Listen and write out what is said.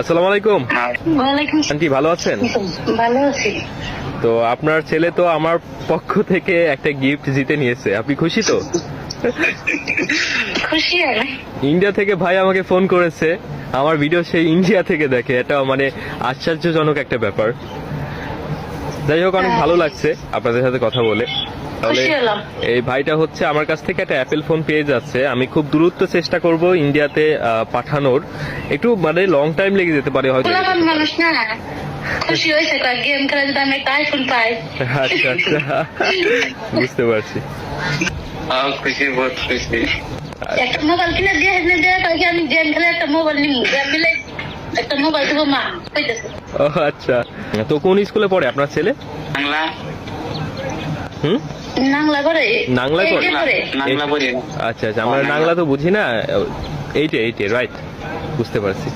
আসসালামু আলাইকুম। ওয়ালাইকুম আন্টি ভালো আছেন? ভালো আছি। তো আপনার ছেলে তো আমার পক্ষ থেকে একটা গিফট জিতে নিয়েছে, আপনি খুশি তো? খুশি আমি। ইন্ডিয়া থেকে ভাই আমাকে ফোন করেছে, আমার ভিডিও সেই ইন্ডিয়া থেকে দেখে, এটা মানে আশ্চর্যজনক একটা ব্যাপার। যাই হোক, অনেক ভালো লাগছে আপনাদের সাথে কথা বলে। তাহলে খুশি হলাম। এই ভাইটা হচ্ছে আমার কাছ থেকে একটা অ্যাপেল ফোন পেয়ে যাচ্ছে। আমি খুব দ্রুত চেষ্টা করব ইন্ডিয়াতে পাঠানোর। একটু মানে লং টাইম লেগে যেতে পারে হয়তো। পোলাপান মানুষ না, খুশি হয়েছে কয়েক গেম খেলে যদি আমি একটা আইফোন পাই। আচ্ছা আচ্ছা, বুঝতে পারছি। খুশি, বহুত খুশি। একটা মোবাইল কিনে দিয়ে এনে দিয়ে কালকে আমি গেম খেলে একটা মোবাইল নিব, গেম মিলে একটা মোবাইল দেবো মা কইতেছে। ও আচ্ছা, তো কোন স্কুলে পড়ে আপনার ছেলে? বাংলা হুম, নাংলা করে। নাংলা করে? নাংলা পড়ি। আচ্ছা আচ্ছা, আমরা নাংলা তো বুঝি না। এইটে রাইট, বুঝতে পারছি।